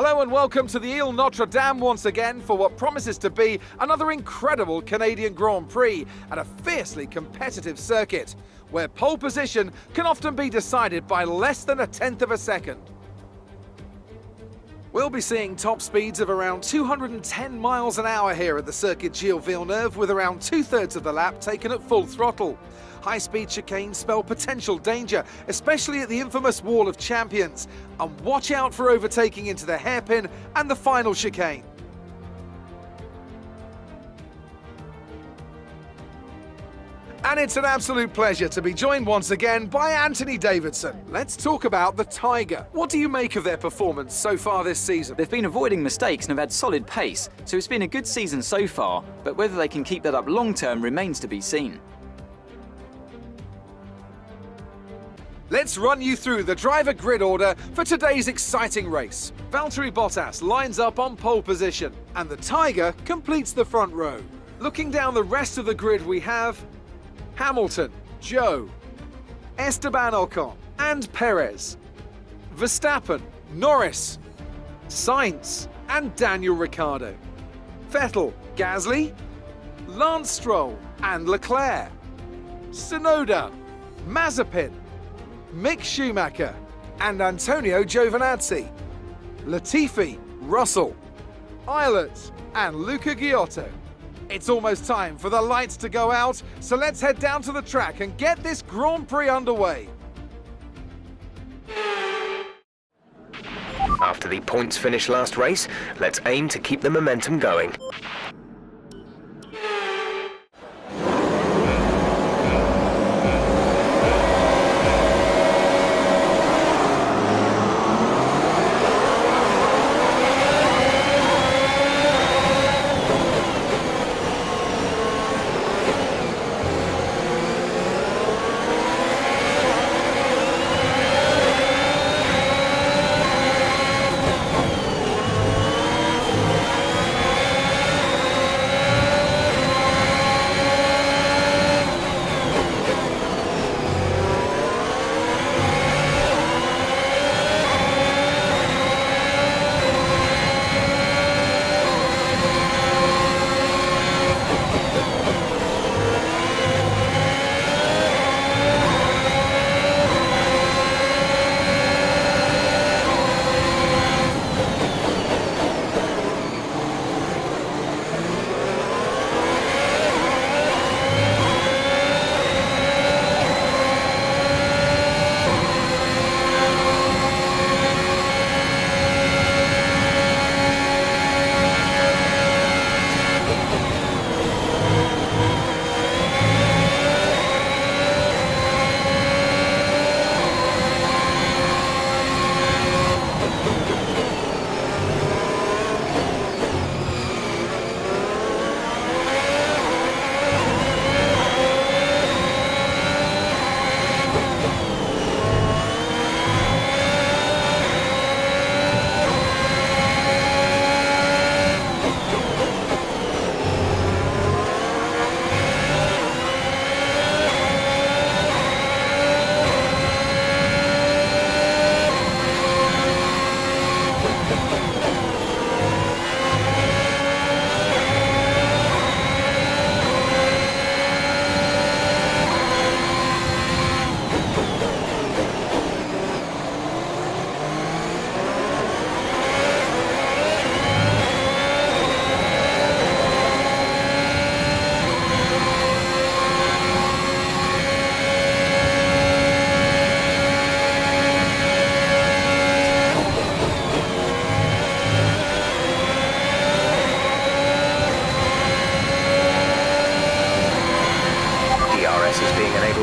Hello and welcome to the Ile Notre Dame once again for what promises to be another incredible Canadian Grand Prix at a fiercely competitive circuit, where pole position can often be decided by less than a tenth of a second. We'll be seeing top speeds of around 210 miles an hour here at the Circuit Gilles Villeneuve, with around two-thirds of the lap taken at full throttle. High-speed chicanes spell potential danger, especially at the infamous Wall of Champions. And watch out for overtaking into the hairpin and the final chicane. And it's an absolute pleasure to be joined once again by Anthony Davidson. Let's talk about the Tiger. What do you make of their performance so far this season? They've been avoiding mistakes and have had solid pace, so it's been a good season so far, but whether they can keep that up long-term remains to be seen. Let's run you through the driver grid order for today's exciting race. Valtteri Bottas lines up on pole position, and the Tiger completes the front row. Looking down the rest of the grid, we have Hamilton, Joe, Esteban Ocon and Perez, Verstappen, Norris, Sainz and Daniel Ricciardo, Vettel, Gasly, Lance Stroll and Leclerc, Tsunoda, Mazepin, Mick Schumacher and Antonio Giovinazzi, Latifi, Russell, Eilert and Luca Giotto. It's almost time for the lights to go out, so let's head down to the track and get this Grand Prix underway. After the points finish last race, let's aim to keep the momentum going.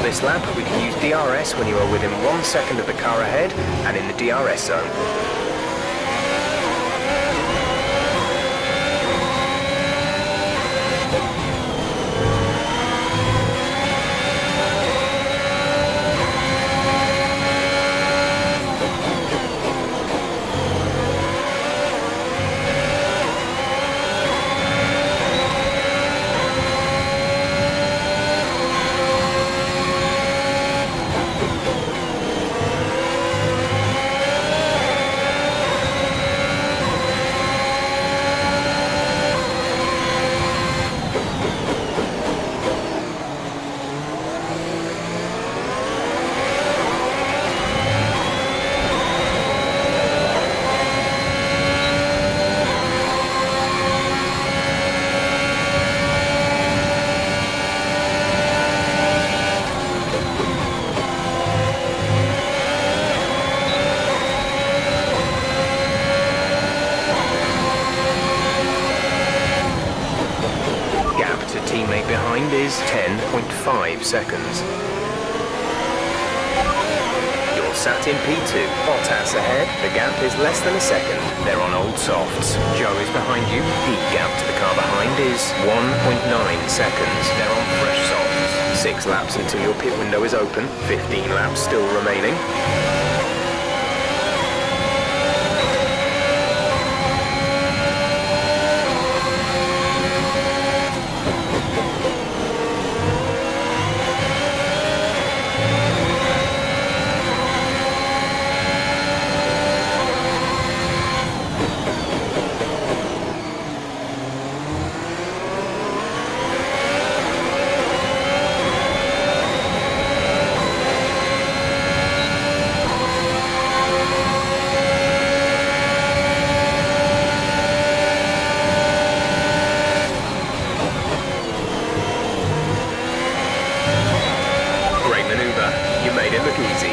This lap, we can use DRS when you are within 1 second of the car ahead and in the DRS zone. behind is 10.5 seconds. You're sat in P2. Bottas ahead. The gap is less than a second. They're on old softs. Joe is behind you. The gap to the car behind is 1.9 seconds. They're on fresh softs. 6 laps until your pit window is open. 15 laps still remaining. You made it look easy.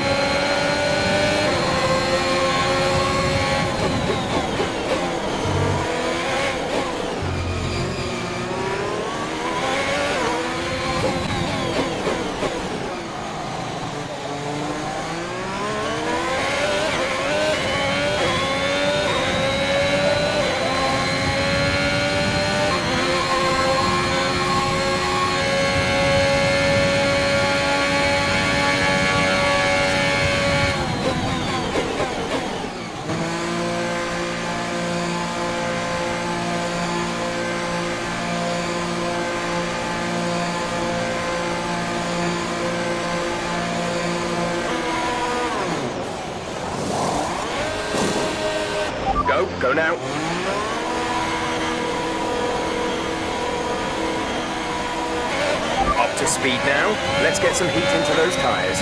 Go now. Up to speed now. Let's get some heat into those tyres.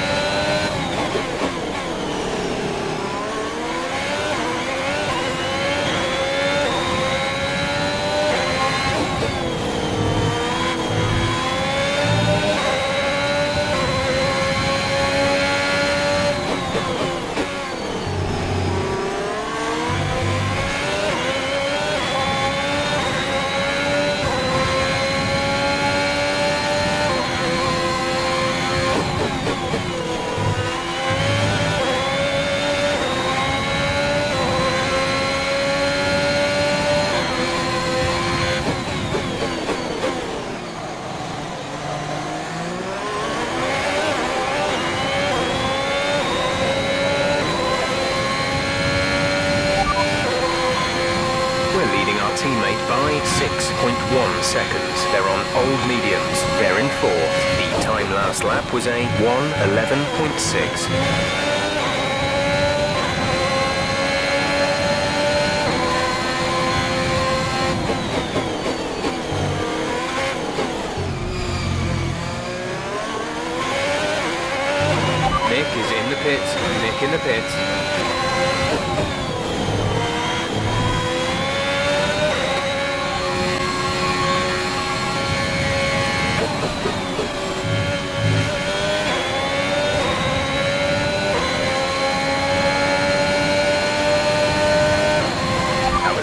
Teammate by 6.1 seconds. They're on old mediums. They're in 4th. The time last lap was a 1:11.6. Nick is in the pits. Nick in the pits.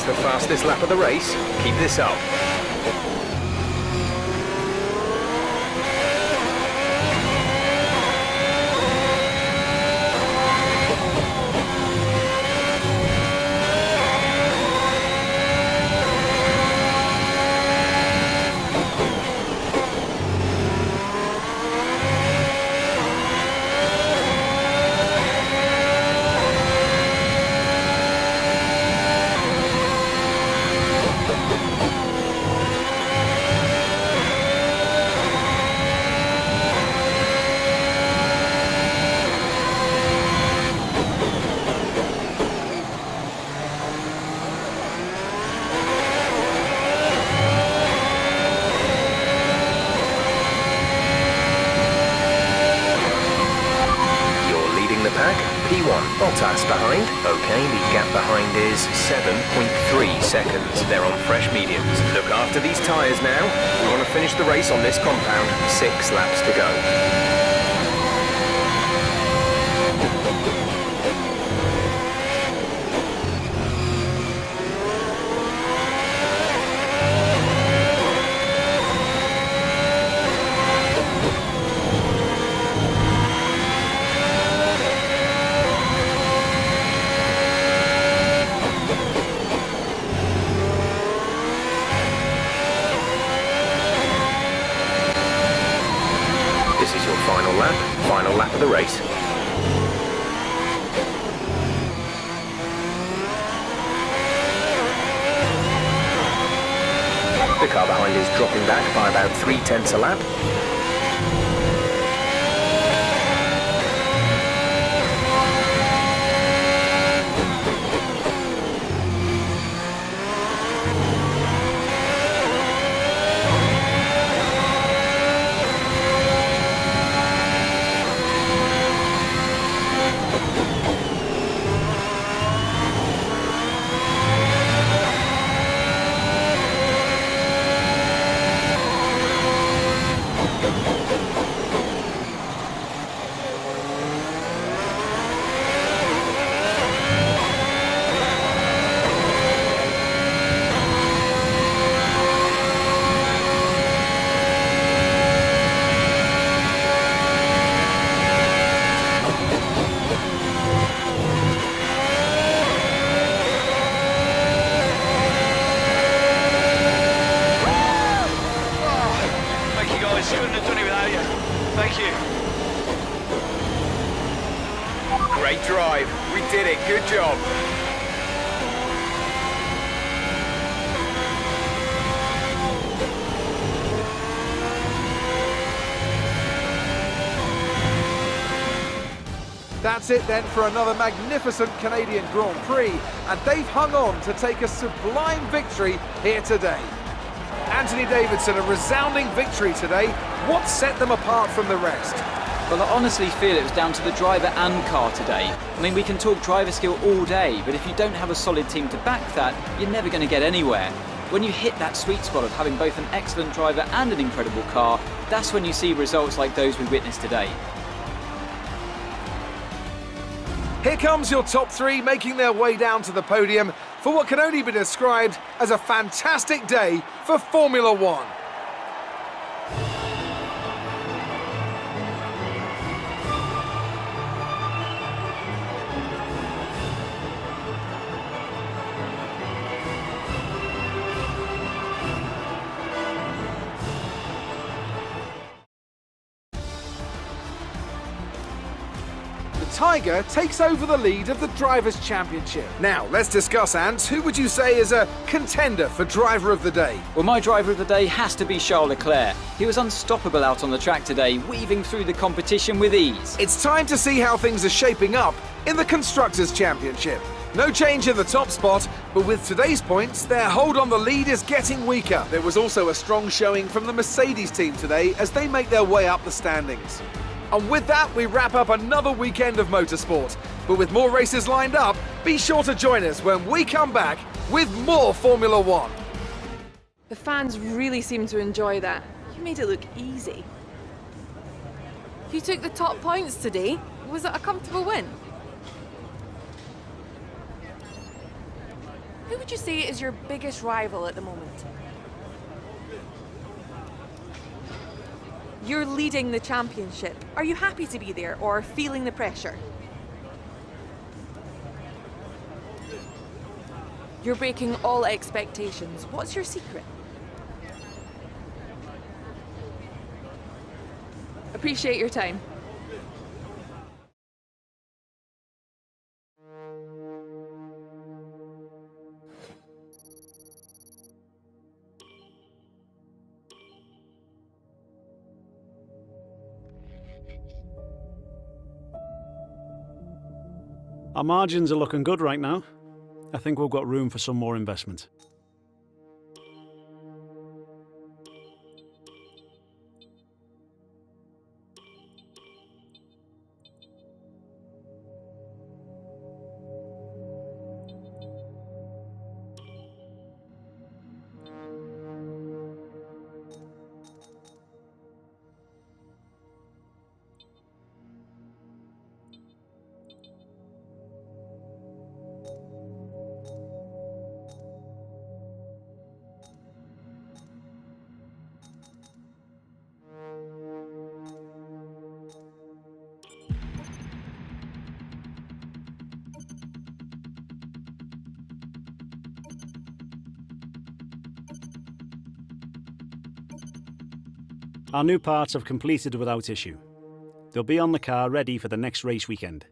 The fastest lap of the race. Keep this up. P1, Bottas behind. Okay, the gap behind is 7.3 seconds. They're on fresh mediums. Look after these tyres now. We want to finish the race on this compound. 6 laps to go. the race. The car behind is dropping back by about 3/10 a lap. Couldn't have done it without you. Thank you. Great drive. We did it. Good job. That's it then for another magnificent Canadian Grand Prix, and they've hung on to take a sublime victory here today. Anthony Davidson, a resounding victory today. What set them apart from the rest? Well, I honestly feel it was down to the driver and car today. I mean, we can talk driver skill all day, but if you don't have a solid team to back that, you're never going to get anywhere. When you hit that sweet spot of having both an excellent driver and an incredible car, that's when you see results like those we witnessed today. Here comes your top three making their way down to the podium for what can only be described as a fantastic day for Formula One. Tiger takes over the lead of the Drivers' Championship. Now, let's discuss, Ant. Who would you say is a contender for Driver of the Day? Well, my driver of the day has to be Charles Leclerc. He was unstoppable out on the track today, weaving through the competition with ease. It's time to see how things are shaping up in the Constructors' Championship. No change in the top spot, but with today's points, their hold on the lead is getting weaker. There was also a strong showing from the Mercedes team today as they make their way up the standings. And with that, we wrap up another weekend of motorsport. But with more races lined up, be sure to join us when we come back with more Formula One. The fans really seem to enjoy that. You made it look easy. You took the top points today. Was it a comfortable win? Who would you say is your biggest rival at the moment? You're leading the championship. Are you happy to be there or feeling the pressure? You're breaking all expectations. What's your secret? Appreciate your time. Our margins are looking good right now. I think we've got room for some more investment. Our new parts have completed without issue. They'll be on the car ready for the next race weekend.